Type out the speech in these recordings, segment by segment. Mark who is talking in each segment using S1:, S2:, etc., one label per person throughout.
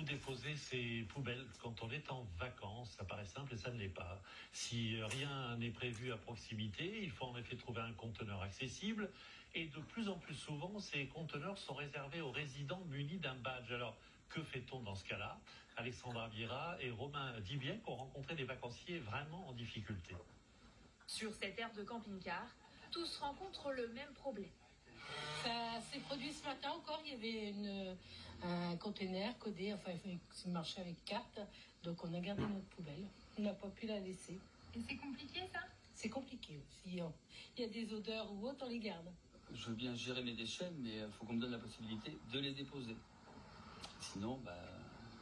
S1: déposer ses poubelles quand on est en vacances? Ça paraît simple et ça ne l'est pas. Si rien n'est prévu à proximité, il faut en effet trouver un conteneur accessible. Et de plus en plus souvent, ces conteneurs sont réservés aux résidents munis d'un badge. Alors, que fait-on dans ce cas-là? Alexandra Vieira et Romain Dibiec ont rencontré des vacanciers vraiment en difficulté.
S2: Sur cette aire de camping-car, tous rencontrent le même problème.
S3: Ça s'est produit ce matin encore, il y avait un conteneur codé, enfin il marchait avec carte, donc on a gardé notre poubelle, on n'a pas pu la laisser.
S2: Et c'est compliqué ça?
S3: C'est compliqué aussi, il y a des odeurs ou autres, on les garde.
S4: Je veux bien gérer mes déchets, mais il faut qu'on me donne la possibilité de les déposer. Sinon,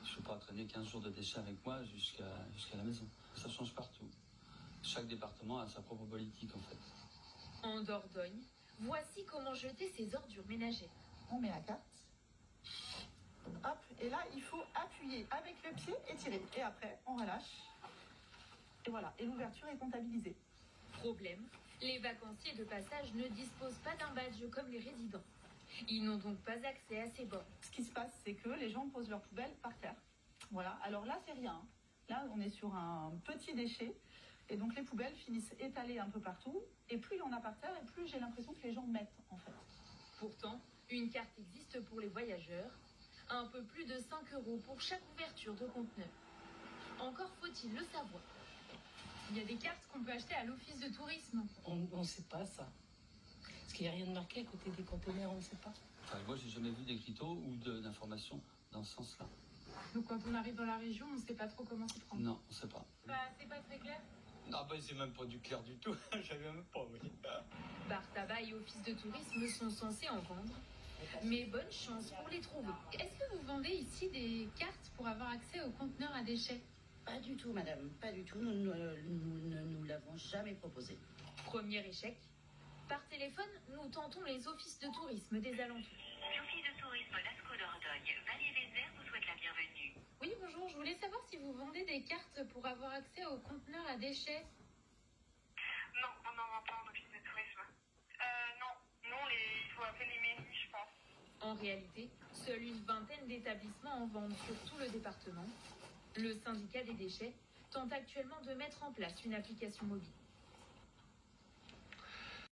S4: je ne peux pas traîner 15 jours de déchets avec moi jusqu'à la maison. Ça change partout. Chaque département a sa propre politique en fait.
S2: En Dordogne, voici comment jeter ses ordures ménagères.
S5: On met la carte. Hop, et là, il faut appuyer avec le pied et tirer. Et après, on relâche. Et voilà, et l'ouverture est comptabilisée.
S2: Problème, les vacanciers de passage ne disposent pas d'un badge comme les résidents. Ils n'ont donc pas accès à ces bornes.
S5: Ce qui se passe, c'est que les gens posent leurs poubelles par terre. Voilà, alors là, c'est rien. Là, on est sur un petit déchet. Et donc, les poubelles finissent étalées un peu partout. Et plus il y en a par terre, et plus j'ai l'impression que les gens mettent, en fait.
S2: Pourtant, une carte existe pour les voyageurs. Un peu plus de 5 € pour chaque ouverture de conteneur. Encore faut-il le savoir. Il y a des cartes qu'on peut acheter à l'office de tourisme.
S3: On ne sait pas ça. Parce qu'il n'y a rien de marqué à côté des conteneurs, on ne sait pas.
S4: Enfin, moi, j'ai jamais vu d'écriteau ou d'informations dans ce sens-là.
S2: Donc quand on arrive dans la région, on ne sait pas trop comment s'y prendre.
S4: Non, on ne sait pas.
S2: C'est pas très clair.
S4: Non, c'est même pas du clair du tout. J'avais même pas, oui.
S2: Bar tabac et office de tourisme sont censés en vendre. Mais bonne chance pour les trouver. Est-ce que vous vendez ici des cartes pour avoir accès aux conteneurs à déchets?
S6: Pas du tout, madame, pas du tout. Nous ne nous l'avons jamais proposé.
S2: Premier échec. Par téléphone, nous tentons les offices de tourisme des alentours.
S7: L'office de tourisme Lascaux Dordogne, Vallée des Airs vous souhaite la bienvenue.
S2: Oui, bonjour, je voulais savoir si vous vendez des cartes pour avoir accès aux conteneurs à déchets.
S7: Non, on n'en vend pas en office de tourisme. Non, il faut appeler les mairies, je pense.
S2: En réalité, seule une vingtaine d'établissements en vendent sur tout le département. Le syndicat des déchets tente actuellement de mettre en place une application mobile.